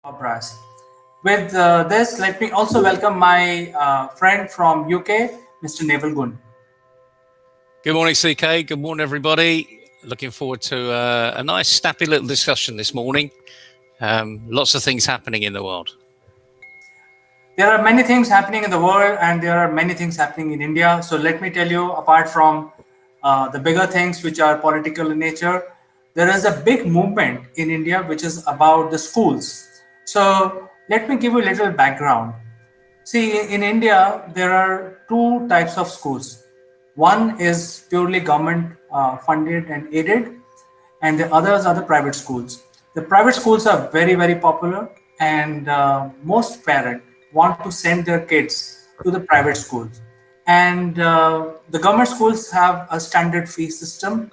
TopBrass. With this, let me also welcome my friend from UK, Mr. Naval Gun. Good morning, CK. Good morning, everybody. Looking forward to a nice, snappy little discussion this morning. Lots of things happening in the world. There are many things happening in the world, and there are many things happening in India. So let me tell you, apart from the bigger things which are political in nature, there is a big movement in India which is about the schools. So let me give you a little background. See, in India, there are two types of schools. One is purely government funded and aided, and the others are the private schools. The private schools are very, very popular, and most parents want to send their kids to the private schools. And the government schools have a standard fee system.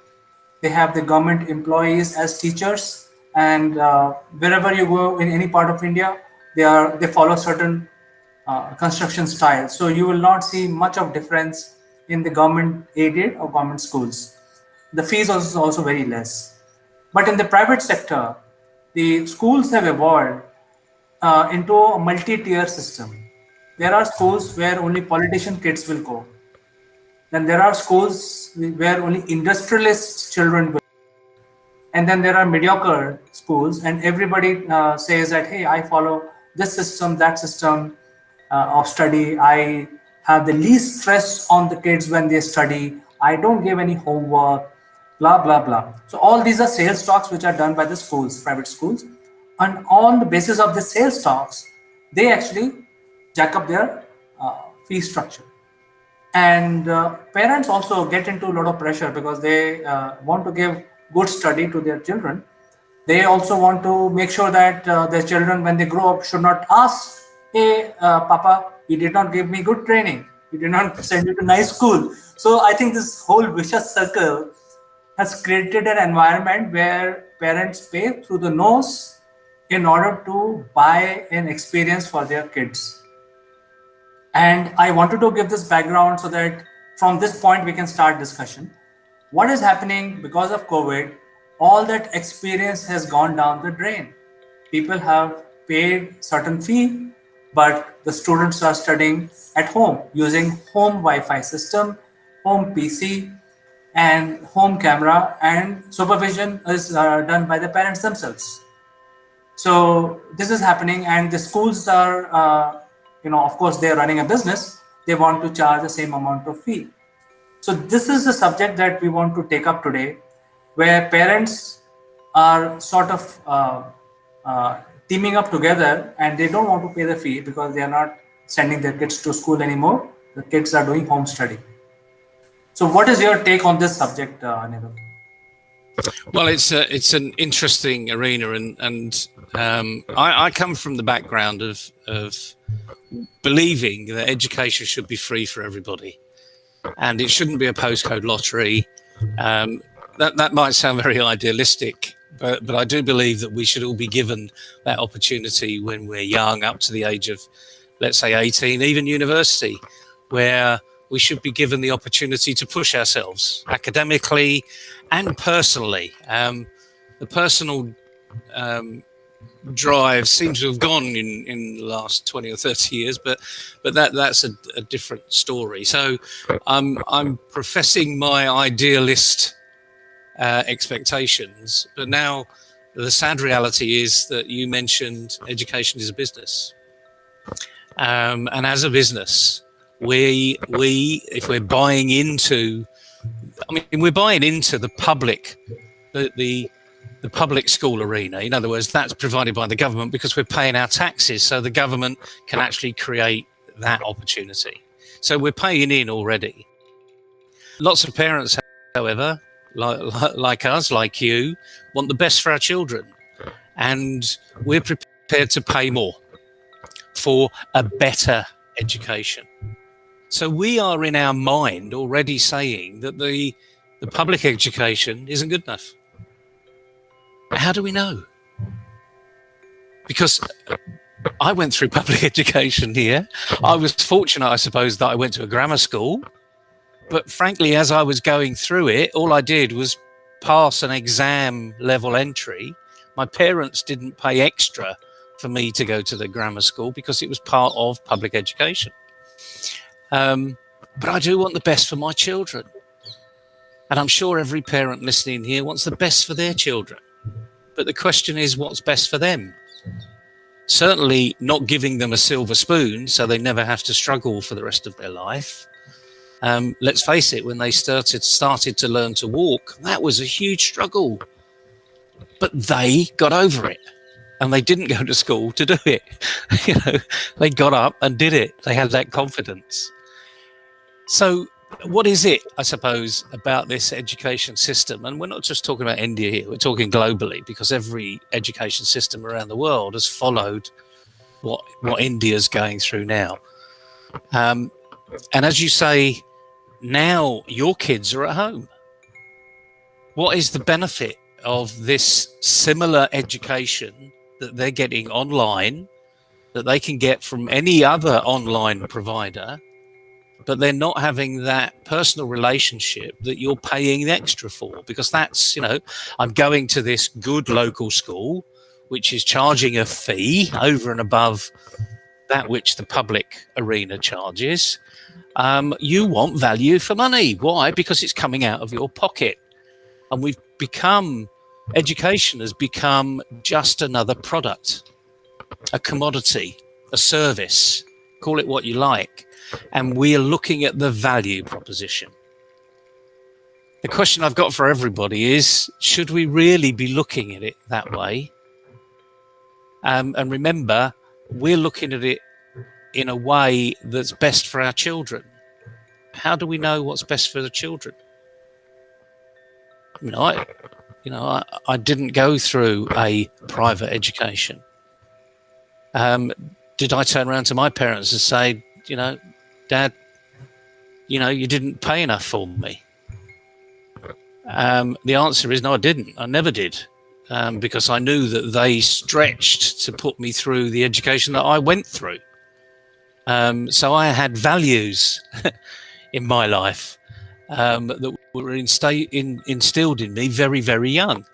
They have the government employees as teachers, and wherever you go in any part of India, they follow certain construction style. So you will not see much of difference in the government aided or government schools. The fees are also very less. But in the private sector, the schools have evolved into a multi-tier system. There are schools where only politician kids will go. Then there are schools where only industrialist children will. And then there are mediocre schools, and everybody says that, hey, I follow this system, that system of study. I have the least stress on the kids when they study. I don't give any homework, blah, blah, blah. So all these are sales talks which are done by the schools, private schools. And on the basis of the sales talks, they actually jack up their fee structure. And parents also get into a lot of pressure because they want to give good study to their children. They also want to make sure that their children, when they grow up, should not ask, hey, Papa, you did not give me good training. You did not send me to nice school. So I think this whole vicious circle has created an environment where parents pay through the nose in order to buy an experience for their kids. And I wanted to give this background so that from this point we can start discussion. What is happening because of COVID? All that experience has gone down the drain. People have paid certain fee, but the students are studying at home using home Wi-Fi system, home PC, and home camera, and supervision is done by the parents themselves. So this is happening, and the schools are, of course, they're running a business. They want to charge the same amount of fee. So this is the subject that we want to take up today, where parents are sort of teaming up together, and they don't want to pay the fee because they are not sending their kids to school anymore. The kids are doing home study. So what is your take on this subject, Anirudh? Well, it's an interesting arena, and I come from the background of believing that education should be free for everybody, and it shouldn't be a postcode lottery. That might sound very idealistic, but I do believe that we should all be given that opportunity when we're young, up to the age of, let's say, 18, even university, where we should be given the opportunity to push ourselves academically and personally. The personal drive seems to have gone in the last 20 or 30 years, but that's a different story. So I'm professing my idealist expectations, but now the sad reality is that you mentioned education is a business, and as a business, we if we're buying into, we're buying into the public, the public school arena. In other words, that's provided by the government because we're paying our taxes, so the government can actually create that opportunity. So we're paying in already. Lots of parents, however, like us, like you, want the best for our children, and we're prepared to pay more for a better education. So we are in our mind already saying that the public education isn't good enough. How do we know? Because I went through public education here. I was fortunate, I suppose, that I went to a grammar school. But frankly, as I was going through it, all I did was pass an exam level entry. My parents didn't pay extra for me to go to the grammar school because it was part of public education. But I do want the best for my children. And I'm sure every parent listening here wants the best for their children. But the question is, what's best for them? Certainly not giving them a silver spoon so they never have to struggle for the rest of their life. Let's face it, when they started to learn to walk, that was a huge struggle. But they got over it. And they didn't go to school to do it. They got up and did it. They had that confidence. So what is it, I suppose, about this education system? And we're not just talking about India here, we're talking globally, because every education system around the world has followed what India's going through now. And as you say, now your kids are at home. What is the benefit of this similar education that they're getting online, that they can get from any other online provider, but they're not having that personal relationship that you're paying extra for? Because that's, I'm going to this good local school, which is charging a fee over and above that which the public arena charges. You want value for money. Why? Because it's coming out of your pocket. And education has become just another product, a commodity, a service, call it what you like. And we are looking at the value proposition. The question I've got for everybody is, should we really be looking at it that way? And remember, we're looking at it in a way that's best for our children. How do we know what's best for the children? I didn't go through a private education. Did I turn around to my parents and say, Dad, you didn't pay enough for me? The answer is no, I didn't. I never did. Because I knew that they stretched to put me through the education that I went through. So I had values in my life that were instilled in me very, very young.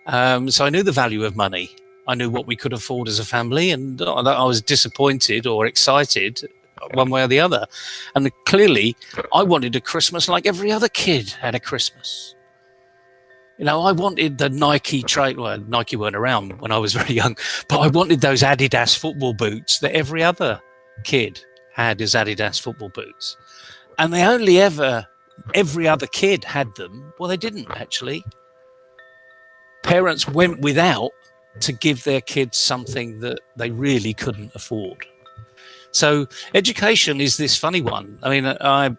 So I knew the value of money. I knew what we could afford as a family, and I was disappointed or excited one way or the other. And clearly, I wanted a Christmas like every other kid had a Christmas. I wanted the Nike well, Nike weren't around when I was very young, but I wanted those Adidas football boots that every other kid had as Adidas football boots. And every other kid had them. Well, they didn't actually. Parents went without to give their kids something that they really couldn't afford. So education is this funny one. I mean, I'm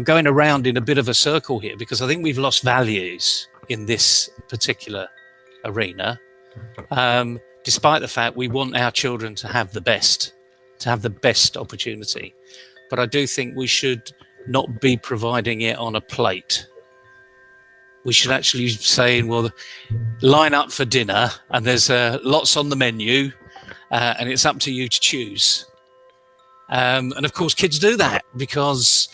going around in a bit of a circle here because I think we've lost values in this particular arena, despite the fact we want our children to have the best opportunity. But I do think we should not be providing it on a plate. We should actually say, well, line up for dinner and there's lots on the menu and it's up to you to choose. And of course, kids do that because,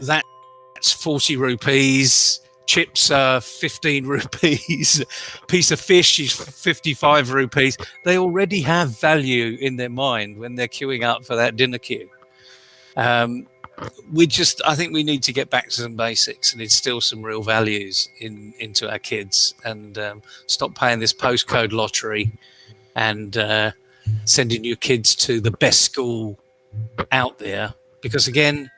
that's 40 rupees, chips are 15 rupees, piece of fish is 55 rupees. They already have value in their mind when they're queuing up for that dinner queue. I think we need to get back to some basics and instill some real values into our kids and stop paying this postcode lottery and sending your kids to the best school out there. Because again,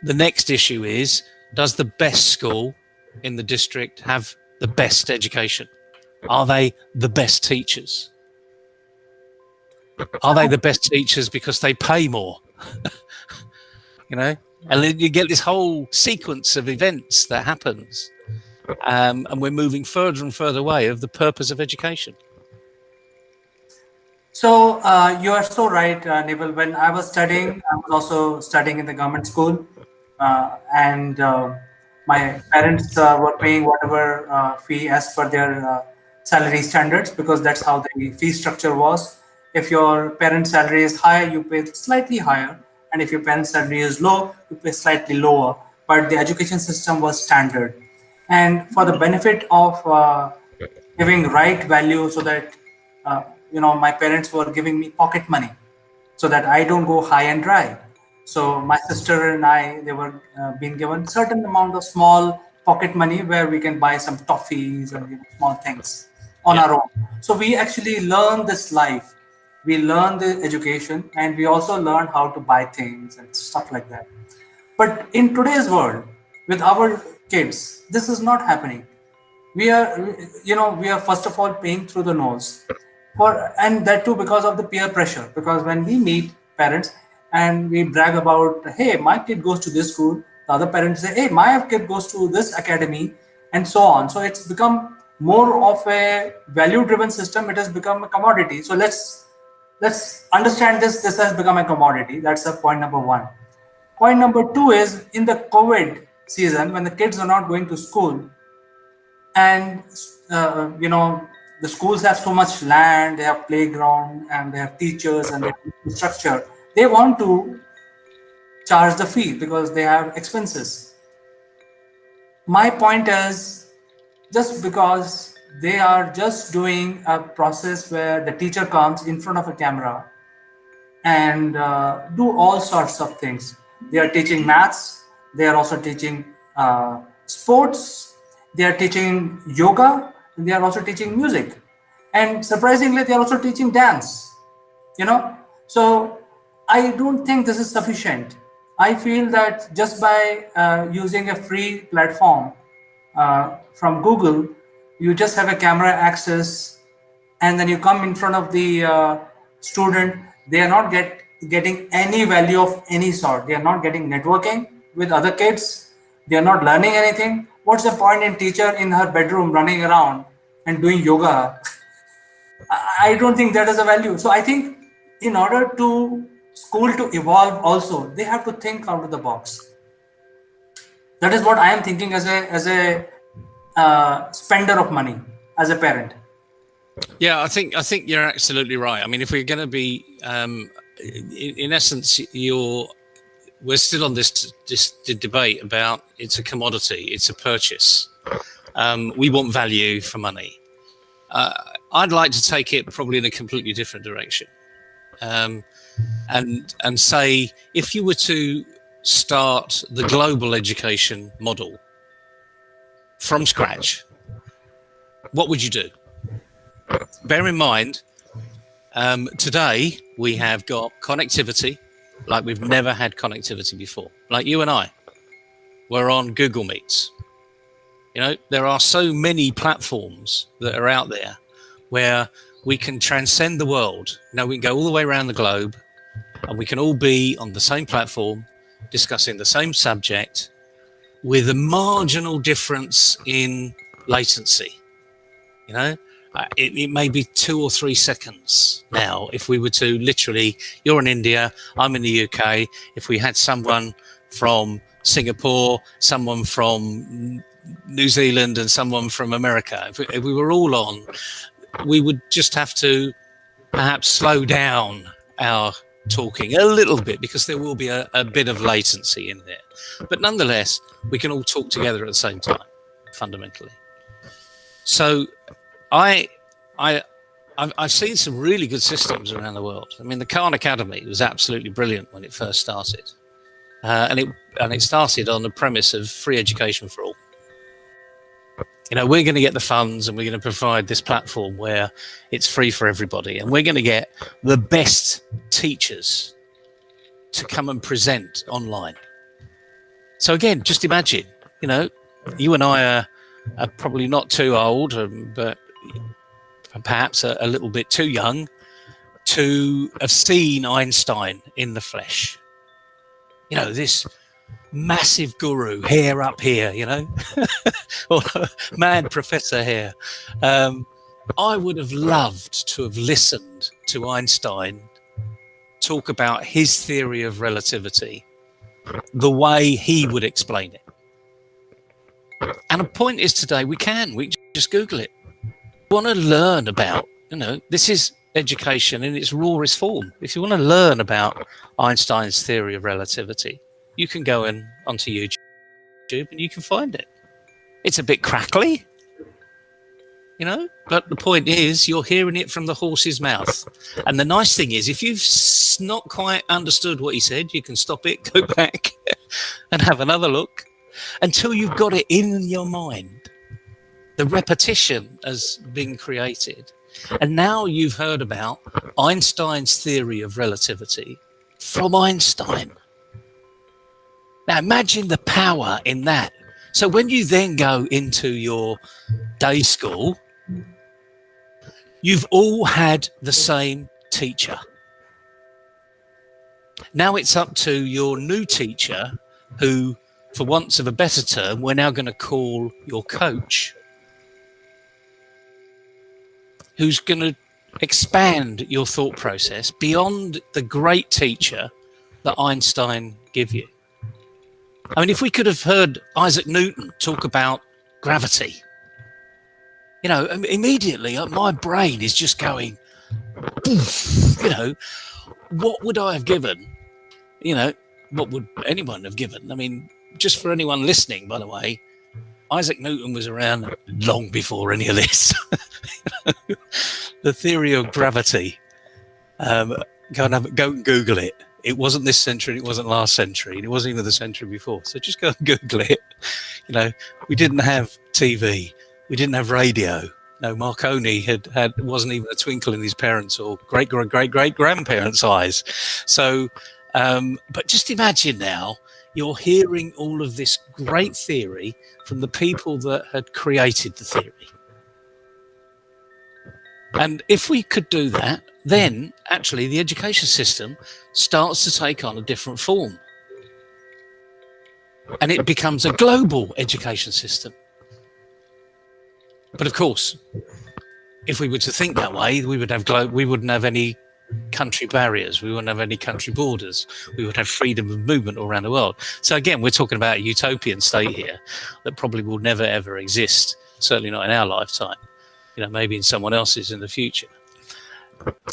the next issue is, does the best school in the district have the best education? Are they the best teachers? Are they the best teachers because they pay more? And then you get this whole sequence of events that happens. And we're moving further and further away of the purpose of education. So you are so right, Naval. When I was studying, I was also studying in the government school. And my parents were paying whatever fee as per their salary standards, because that's how the fee structure was. If your parents' salary is high, you pay slightly higher. And if your parents' salary is low, you pay slightly lower. But the education system was standard. And for the benefit of giving right value, so that my parents were giving me pocket money so that I don't go high and dry. So my sister and I, they were being given certain amount of small pocket money where we can buy some toffees and small things on Yeah. our own. So we actually learn this life. We learn the education, and we also learn how to buy things and stuff like that. But in today's world, with our kids, this is not happening. We are first of all paying through the nose for, and that too because of the peer pressure. Because when we meet parents and we brag about, hey, my kid goes to this school, the other parents say, hey, my kid goes to this academy, and so on. So it's become more of a value driven system. It has become a commodity. So let's understand this has become a commodity. That's a point number one. Point number two is, in the COVID season, when the kids are not going to school, and the schools have so much land, they have playground, and they have teachers, and they have infrastructure. They want to charge the fee because they have expenses. My point is, just because they are just doing a process where the teacher comes in front of a camera and do all sorts of things. They are teaching maths, they are also teaching sports, they are teaching yoga, and they are also teaching music. And surprisingly, they are also teaching dance. You know, so I don't think this is sufficient. I feel that just by using a free platform from Google, you just have a camera access, and then you come in front of the student. They are not getting any value of any sort. They are not getting networking with other kids. They are not learning anything. What's the point in teacher in her bedroom running around and doing yoga? I don't think that is a value. So I think, in order to school to evolve, also they have to think out of the box. That is what I am thinking as a spender of money, as a parent. Yeah, I think you're absolutely right. I mean, if we're going to be, in essence, we're still on this debate about it's a commodity, it's a purchase. We want value for money. I'd like to take it probably in a completely different direction, and say, if you were to start the global education model from scratch, what would you do? Bear in mind, today we have got connectivity like we've never had connectivity before. Like you and I, we're on Google Meets. There are so many platforms that are out there where we can transcend the world. We can go all the way around the globe, and we can all be on the same platform discussing the same subject with a marginal difference in latency. It may be 2 or 3 seconds now. If we were to literally, you're in India, I'm in the UK, if we had someone from Singapore, someone from New Zealand, and someone from America, if we were all on, we would just have to perhaps slow down our talking a little bit, because there will be a bit of latency in there. But nonetheless, we can all talk together at the same time, fundamentally. So I've seen some really good systems around the world. I mean, the Khan Academy was absolutely brilliant when it first started, and it started on the premise of free education for all. We're going to get the funds, and we're going to provide this platform where it's free for everybody, and we're going to get the best teachers to come and present online. So again, just imagine, you and I are probably not too old, but perhaps a little bit too young to have seen Einstein in the flesh. This massive guru, hair up here, or mad professor here. I would have loved to have listened to Einstein talk about his theory of relativity the way he would explain it. And the point is, today we just Google it. We want to learn about, this is education in its rawest form. If you want to learn about Einstein's theory of relativity, you can go onto YouTube and you can find it. It's a bit crackly, you know. But the point is, you're hearing it from the horse's mouth. And the nice thing is, if you've not quite understood what he said, you can stop it, go back, and have another look until you've got it in your mind. The repetition has been created. And now you've heard about Einstein's theory of relativity from Einstein. Now imagine the power in that. So when you then go into your day school, you've all had the same teacher. Now it's up to your new teacher, who, for want of a better term, we're now going to call your coach, who's going to expand your thought process beyond the great teacher that Einstein gave you. I mean, if we could have heard Isaac Newton talk about gravity, you know, immediately my brain is just going, you know, what would I have given? You know, what would anyone have given? I mean, just for anyone listening, by the way, Isaac Newton was around long before any of this. The theory of gravity. Go and Google it. It wasn't this century, it wasn't last century, and it wasn't even the century before. So just go and Google it. You know, we didn't have TV, we didn't have radio. No, Marconi had wasn't even a twinkle in his parents' or great grandparents' eyes. So, but just imagine now, you're hearing all of this great theory from the people that had created the theory. And if we could do that, then actually the education system starts to take on a different form. And it becomes a global education system. But of course, if we were to think that way, we wouldn't have any country barriers. We wouldn't have any country borders. We would have freedom of movement all around the world. So again, we're talking about a utopian state here that probably will never, ever exist. Certainly not in our lifetime. You know, maybe in someone else's in the future.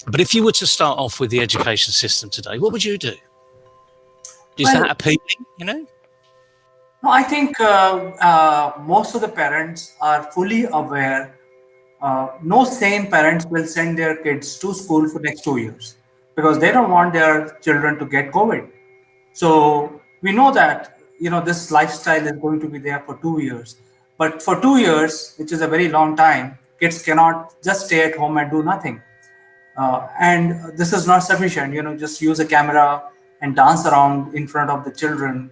But if you were to start off with the education system today, what would you do? Is that appealing, you know? No, I think most of the parents are fully aware. No sane parents will send their kids to school for next 2 years because they don't want their children to get COVID. So we know that, you know, this lifestyle is going to be there for 2 years. But for 2 years, which is a very long time, kids cannot just stay at home and do nothing. And this is not sufficient, you know, just use a camera and dance around in front of the children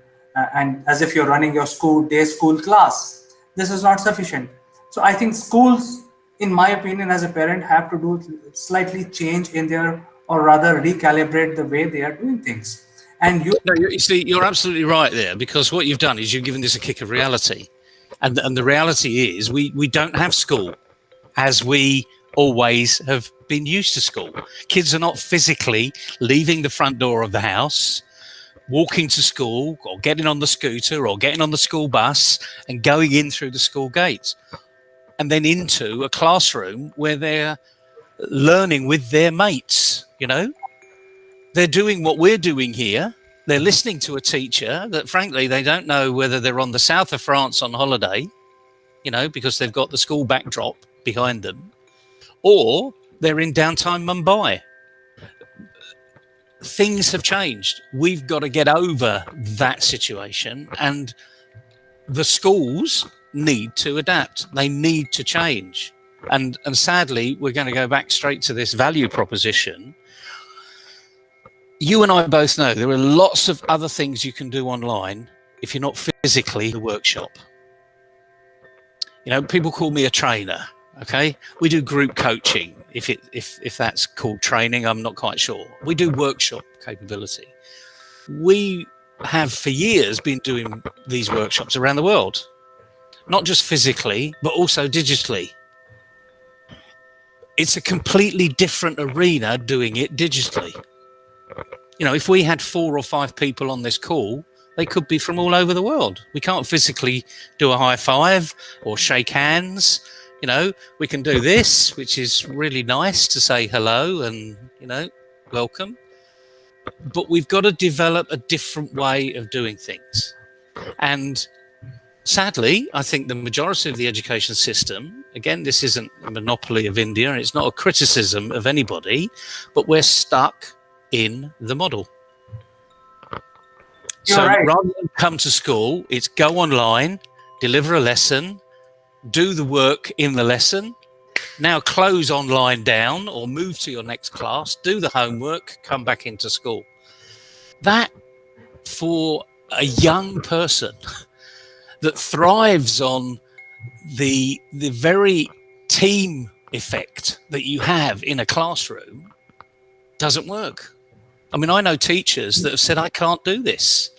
and as if you're running your day school class. This is not sufficient. So I think schools, in my opinion, as a parent, have to do slightly change in their, or rather recalibrate the way they are doing things. And you see, you're absolutely right there, because what you've done is you've given this a kick of reality. And the reality is we don't have school as we always have been used to school. Kids are not physically leaving the front door of the house, walking to school or getting on the scooter or getting on the school bus and going in through the school gates and then into a classroom where they're learning with their mates. You know, they're doing what we're doing here. They're listening to a teacher that, frankly, they don't know whether they're on the south of France on holiday, you know, because they've got the school backdrop behind them, or they're in downtown Mumbai. Things have changed. We've got to get over that situation, and the schools need to adapt. They need to change. And sadly, we're going to go back straight to this value proposition. You and I both know there are lots of other things you can do online if you're not physically in the workshop. You know, people call me a trainer. Okay, we do group coaching. If that's called training, I'm not quite sure. We do workshop capability. We have for years been doing these workshops around the world, not just physically, but also digitally. It's a completely different arena doing it digitally. You know, if we had 4 or 5 people on this call, they could be from all over the world. We can't physically do a high five or shake hands. You know, we can do this, which is really nice to say hello and, you know, welcome. But we've got to develop a different way of doing things. And Sadly, I think the majority of the education system, again, this isn't a monopoly of India, and it's not a criticism of anybody, but we're stuck in the model. You're So right. rather than come to school, it's go online, deliver a lesson, do the work in the lesson, now close online down or move to your next class, do the homework, come back into school. That, for a young person that thrives on the very team effect that you have in a classroom, doesn't work. I mean, I know teachers that have said, I can't do this.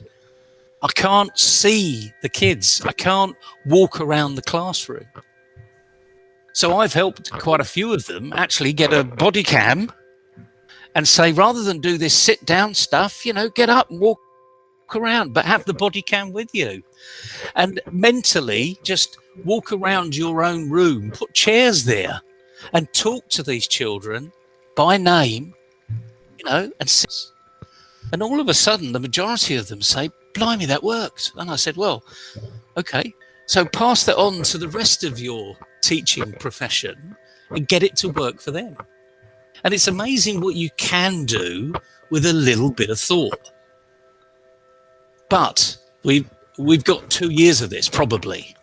I can't see the kids. I can't walk around the classroom. So I've helped quite a few of them actually get a body cam and say, rather than do this sit down stuff, get up and walk around, but have the body cam with you. And mentally just walk around your own room, put chairs there and talk to these children by name, and all of a sudden the majority of them say, blimey, that worked. And I said, well, okay, so pass that on to the rest of your teaching profession and get it to work for them. And it's amazing what you can do with a little bit of thought. But we've got 2 years of this probably,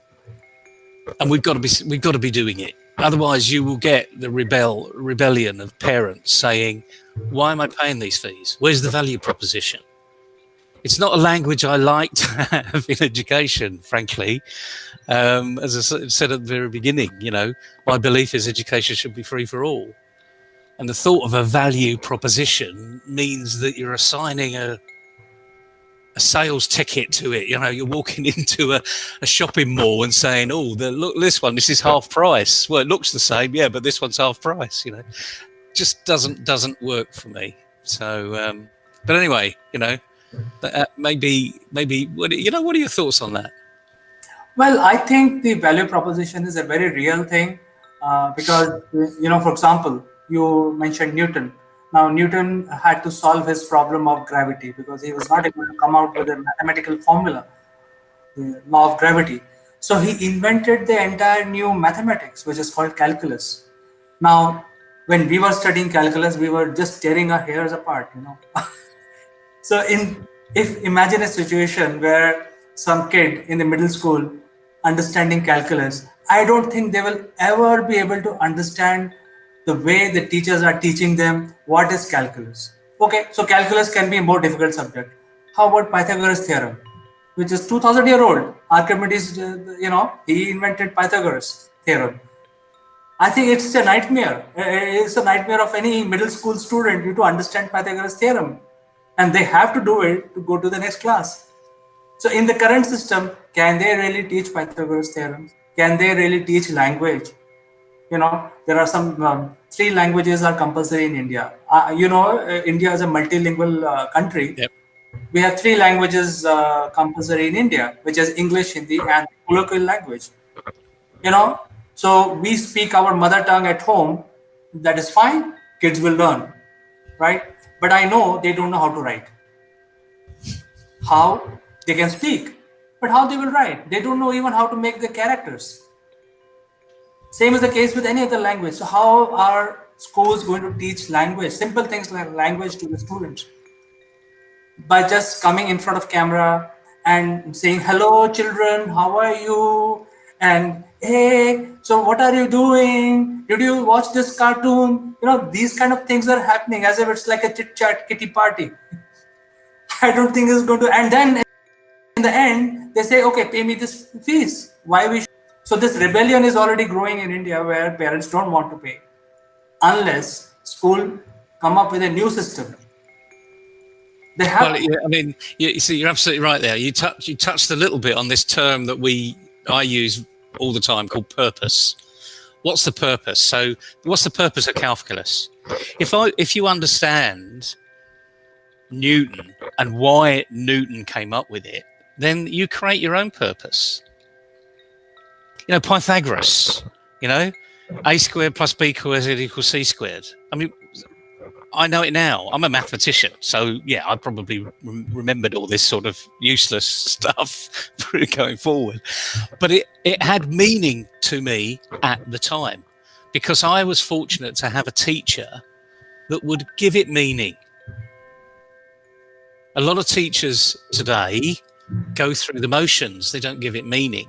and we've got to be doing it. Otherwise, you will get the rebellion of parents saying, "Why am I paying these fees? Where's the value proposition?" It's not a language I like to have in education, frankly. As I said at the very beginning, my belief is education should be free for all. And the thought of a value proposition means that you're assigning a sales ticket to it. You're walking into a shopping mall and saying, "Oh, look, this is half price." Well, it looks the same, yeah, but this one's half price. Just doesn't work for me. So, but anyway, maybe what are your thoughts on that? Well, I think the value proposition is a very real thing because, for example, you mentioned Newton. Now, Newton had to solve his problem of gravity because he was not able to come out with a mathematical formula, the law of gravity. So he invented the entire new mathematics, which is called calculus. Now, when we were studying calculus, we were just tearing our hairs apart. So if imagine a situation where some kid in the middle school understanding calculus, I don't think they will ever be able to understand the way the teachers are teaching them what is calculus. Okay, so calculus can be a more difficult subject. How about Pythagoras theorem, which is 2000-year old? Archimedes, he invented Pythagoras theorem. I think it's a nightmare. It's a nightmare of any middle school student to understand Pythagoras theorem. And they have to do it to go to the next class. So in the current system, can they really teach Pythagoras theorems? Can they really teach language? There are some 3 languages are compulsory in India. India is a multilingual country. Yep. We have 3 languages compulsory in India, which is English, Hindi, and colloquial language. So we speak our mother tongue at home. That is fine. Kids will learn, right? But I know they don't know how to write. How they can speak, but how they will write? They don't know even how to make the characters. Same is the case with any other language. So how are schools going to teach language, simple things like language, to the students? By just coming in front of camera and saying, "Hello children, how are you?" And, "Hey, so what are you doing? Did you watch this cartoon?" These kind of things are happening as if it's like a chit chat kitty party. I don't think it's going to. And then in the end, they say, "Okay, pay me this fees." Why we? So this rebellion is already growing in India, where parents don't want to pay unless school come up with a new system. They have. Well, yeah, I mean, you're absolutely right there. You touched a little bit on this term that I use all the time called purpose. What's the purpose? So, what's the purpose of calculus? If you understand Newton and why Newton came up with it, then you create your own purpose. Pythagoras, a squared plus b squared equals c squared. I mean, I know it now. I'm a mathematician, so yeah, I probably remembered all this sort of useless stuff going forward. But it had meaning to me at the time, because I was fortunate to have a teacher that would give it meaning. A lot of teachers today go through the motions; they don't give it meaning.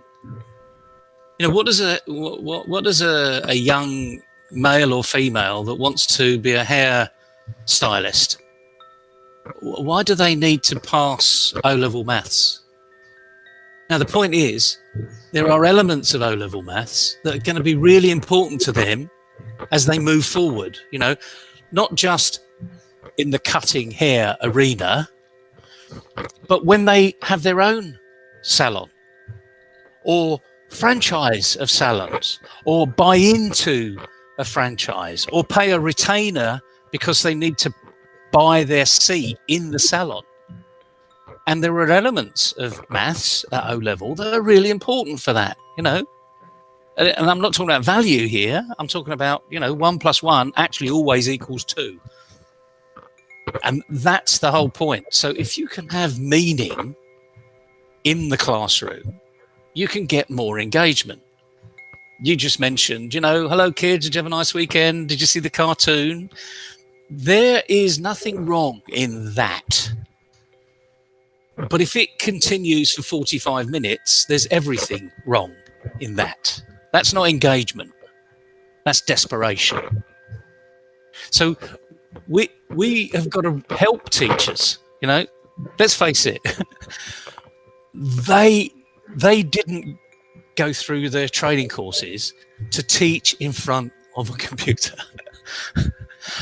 You know, what does a young male or female that wants to be a hair stylist, why do they need to pass O-level maths? Now, the point is, there are elements of O-level maths that are going to be really important to them as they move forward, you know, not just in the cutting hair arena, but when they have their own salon or franchise of salons, or buy into a franchise, or pay a retainer because they need to buy their seat in the salon. And there are elements of maths at O level that are really important for that, you know. And I'm not talking about value here. I'm talking about, you know, 1 + 1 actually always equals 2. And that's the whole point. So if you can have meaning in the classroom, you can get more engagement. You just mentioned, you know, hello kids, did you have a nice weekend? Did you see the cartoon? There is nothing wrong in that. But if it continues for 45 minutes, there's everything wrong in that. That's not engagement. That's desperation. So we have got to help teachers, you know. Let's face it. They didn't go through their training courses to teach in front of a computer.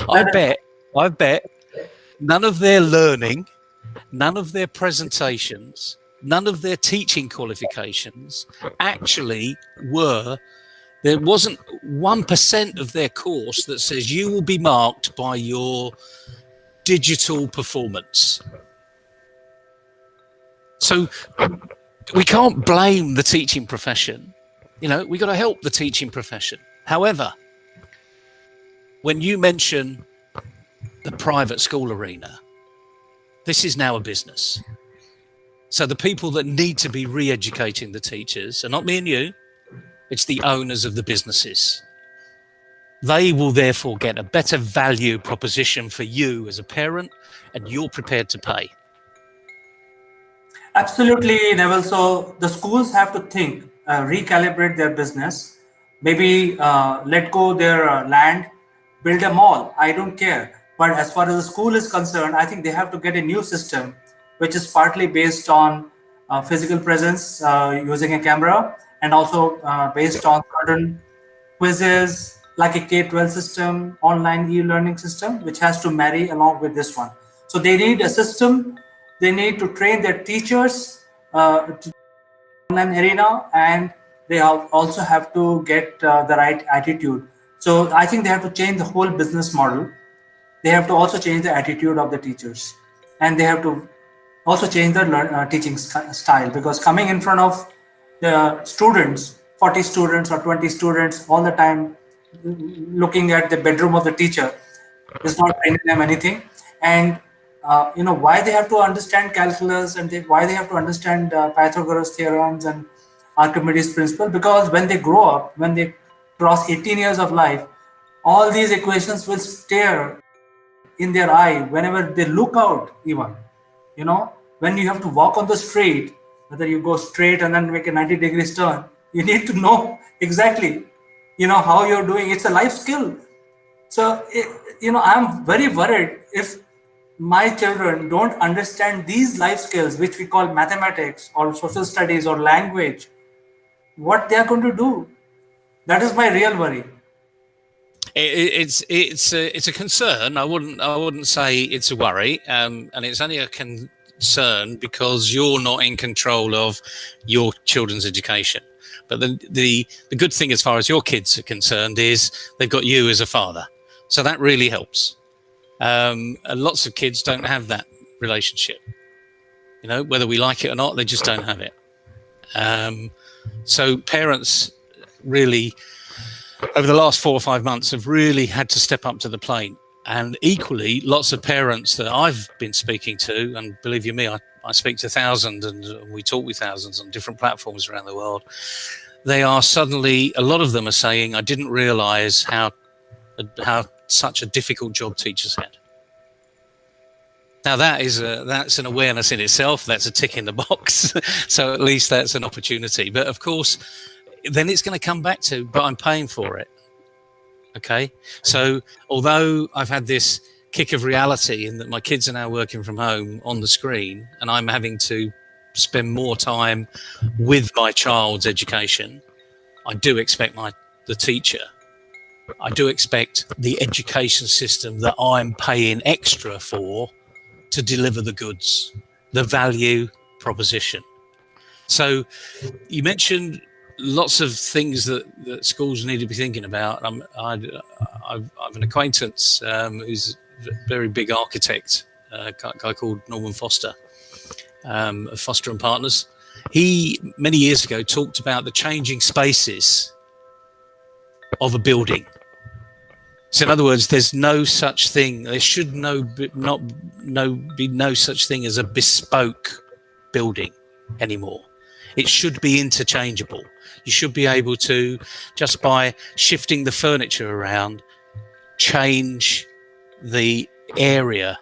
I bet none of their learning, none of their presentations, none of their teaching qualifications actually were, there wasn't 1% of their course that says you will be marked by your digital performance. So we can't blame the teaching profession. You know, we got to help the teaching profession. However, when you mention the private school arena, this is now a business. So the people that need to be re-educating the teachers are not me and you, it's the owners of the businesses. They will therefore get a better value proposition for you as a parent, and you're prepared to pay. Absolutely, Neville. So the schools have to think, recalibrate their business, maybe let go their land, build a mall. I don't care. But as far as the school is concerned, I think they have to get a new system, which is partly based on physical presence using a camera, and also based on certain quizzes like a K-12 system, online e-learning system, which has to marry along with this one. So they need a system. They need to train their teachers to online arena, and they also have to get the right attitude. So I think they have to change the whole business model. They have to also change the attitude of the teachers, and they have to also change their teaching style, because coming in front of the students, 40 students or 20 students all the time, looking at the bedroom of the teacher is not training them anything. And you know, why they have to understand calculus, and why they have to understand Pythagoras theorems and Archimedes principle, because when they grow up, when they cross 18 years of life, all these equations will stare in their eye whenever they look out. Even, you know, when you have to walk on the street, whether you go straight and then make a 90 degrees turn, you need to know exactly, you know, how you're doing. It's a life skill. So you know, I'm very worried if my children don't understand these life skills, which we call mathematics or social studies or language, what they are going to do. That is my real worry. It's a concern. I wouldn't say it's a worry, and it's only a concern because you're not in control of your children's education. But the good thing, as far as your kids are concerned, is they've got you as a father, so that really helps. Lots of kids don't have that relationship. You know, whether we like it or not, they just don't have it. So parents really, over the last 4 or 5 months, have really had to step up to the plate And equally, lots of parents that I've been speaking to, and believe you me, I speak to thousands and we talk with thousands on different platforms around the world. They are suddenly, a lot of them are saying, I didn't realize how such a difficult job teachers had. Now that's an awareness in itself. That's a tick in the box. So at least that's an opportunity. But of course, then it's going to come back to, but I'm paying for it. Okay. So although I've had this kick of reality in that my kids are now working from home on the screen and I'm having to spend more time with my child's education, I do expect the teacher, I do expect the education system that I'm paying extra for to deliver the goods, the value proposition. So you mentioned lots of things that schools need to be thinking about. I've an acquaintance who's a very big architect, a guy called Norman Foster, of Foster and Partners. He, many years ago, talked about the changing spaces of a building. So in other words, there's no such thing, there should be no such thing as a bespoke building anymore. It should be interchangeable. You should be able to, just by shifting the furniture around, change the area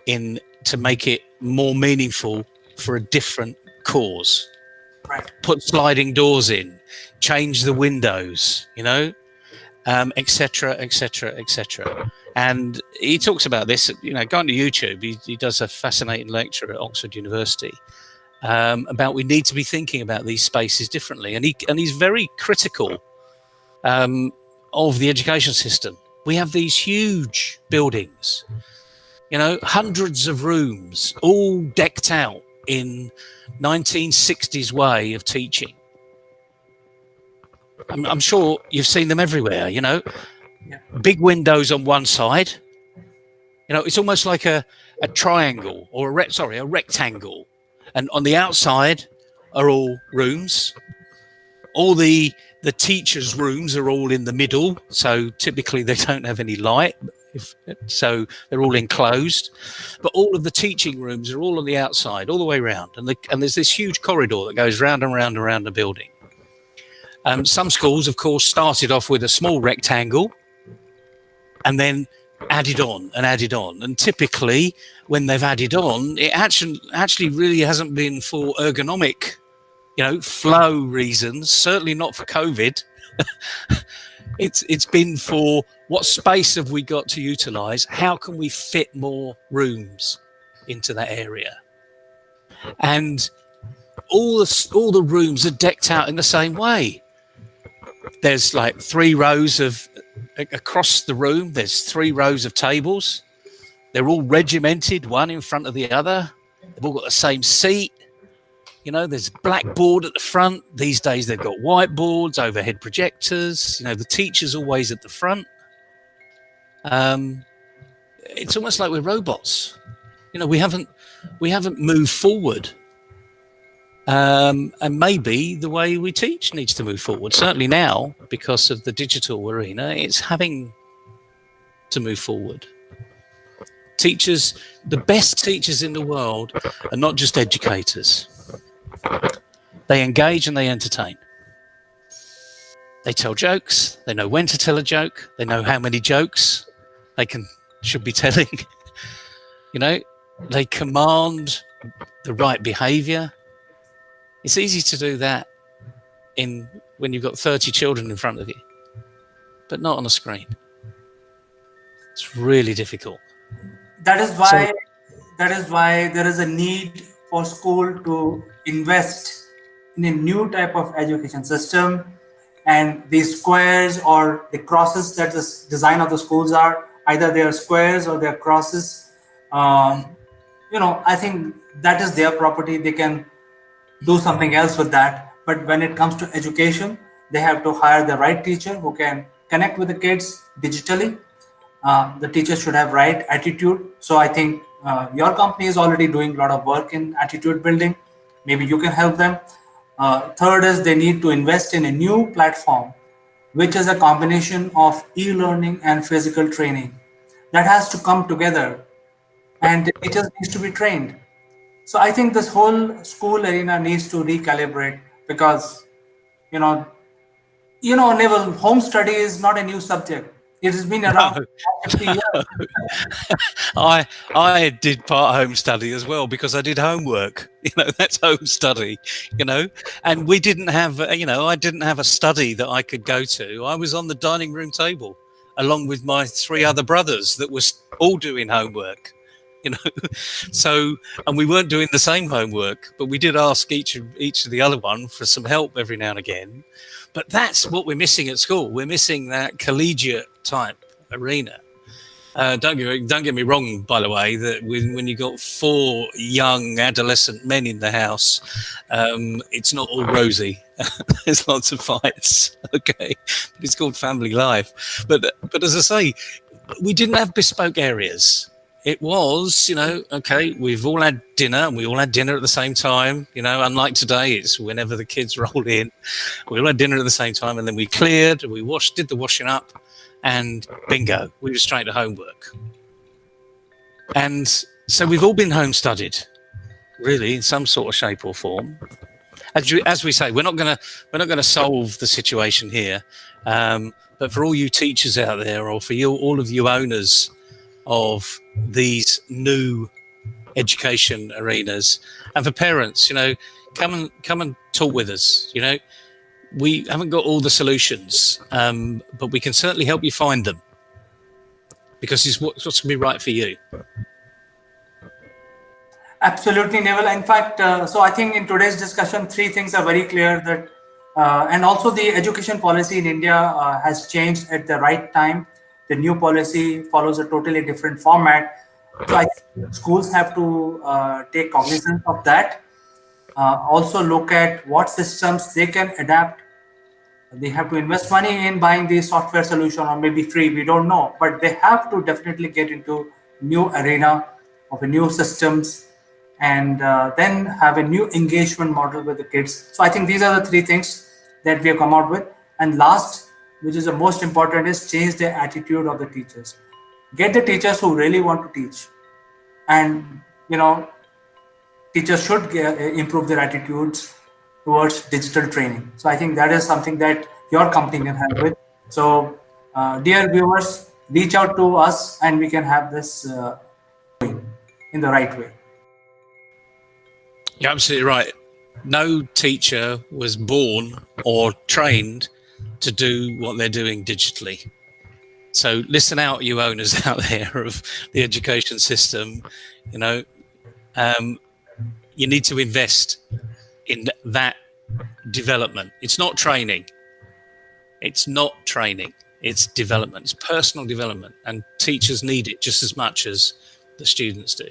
to make it more meaningful for a different cause. Right. Put sliding doors in, change the windows, etc., etc., etc. And he talks about this, go onto YouTube. He does a fascinating lecture at Oxford University about we need to be thinking about these spaces differently. And he's very critical of the education system. We have these huge buildings, hundreds of rooms, all decked out in 1960s way of teaching. I'm sure you've seen them everywhere, Yeah. Big windows on one side. It's almost like a triangle or a rectangle. And on the outside are all rooms. All the teachers' rooms are all in the middle. So typically they don't have any light. So they're all enclosed. But all of the teaching rooms are all on the outside, all the way around. And there's this huge corridor that goes round and round and round the building. Some schools, of course, started off with a small rectangle and then added on. And typically, when they've added on, it actually really hasn't been for ergonomic, flow reasons, certainly not for COVID. It's been for what space have we got to utilize? How can we fit more rooms into that area? And all the rooms are decked out in the same way. There's like 3 rows across the room. There's 3 rows of tables. They're all regimented, one in front of the other. They've all got the same seat. There's a blackboard at the front. These days they've got whiteboards, overhead projectors. The teacher's always at the front. It's almost like we're robots. We haven't moved forward. And maybe the way we teach needs to move forward. Certainly now, because of the digital arena, it's having to move forward. Teachers, the best teachers in the world are not just educators. They engage and they entertain. They tell jokes. They know when to tell a joke. They know how many jokes they should be telling. They command the right behavior. It's easy to do that when you've got 30 children in front of you, but not on a screen. It's really difficult. That is why there is a need for school to invest in a new type of education system, and these squares or the crosses that the design of the schools are, either they are squares or they are crosses. I think that is their property. They can do something else with that. But when it comes to education, they have to hire the right teacher who can connect with the kids digitally. The teacher should have right attitude. So I think your company is already doing a lot of work in attitude building. Maybe you can help them. Third is they need to invest in a new platform, which is a combination of e-learning and physical training. that has to come together, and the teachers needs to be trained. So I think this whole school arena needs to recalibrate because you know Neville, home study is not a new subject. It has been around for 50 years. I did part home study as well because I did homework. That's home study. And we didn't have. I didn't have a study that I could go to. I was on the dining room table along with my three other brothers that was all doing homework. you know so, and we weren't doing the same homework, but we did ask each of the other one for some help every now and again. But that's what we're missing at school. We're missing that collegiate type arena. Don't get me wrong, by the way, that when you got four young adolescent men in the house, it's not all rosy. There's lots of fights. Okay, but it's called family life. But as I say, we didn't have bespoke areas. It was, okay, we've all had dinner and we all had dinner at the same time. Unlike today, it's whenever the kids roll in. We all had dinner at the same time, and then we cleared, we did the washing up, and bingo, we were straight to homework. And so we've all been home studied, really, in some sort of shape or form. As we say, we're not going to solve the situation here, but for all you teachers out there, or for all of you owners of these new education arenas, and for parents, come and talk with us. We haven't got all the solutions, but we can certainly help you find them, because it's what's going to be right for you. Absolutely, Neville. In fact, so I think in today's discussion, three things are very clear that, and also the education policy in India has changed at the right time. The new policy follows a totally different format. So I think schools have to take cognizance of that. Also look at what systems they can adapt. They have to invest money in buying the software solution, or maybe free, we don't know, but they have to definitely get into new arena of a new systems, and then have a new engagement model with the kids. So I think these are the three things that we have come out with. And last, which is the most important, is change the attitude of the teachers. Get the teachers who really want to teach, and teachers should improve their attitudes towards digital training. So I think that is something that your company can help with. So, dear viewers, reach out to us and we can have this in the right way. You're absolutely right. No teacher was born or trained to do what they're doing digitally. So listen out, you owners out there of the education system. You need to invest in that development. It's not training. It's development. It's personal development, and teachers need it just as much as the students do.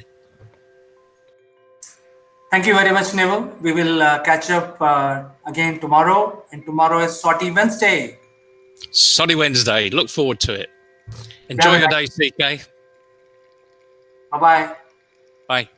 Thank you very much, Neville. We will catch up again tomorrow, and tomorrow is Sorty Wednesday. Sorty Wednesday. Look forward to it. Enjoy your day, CK. Bye-bye. Bye.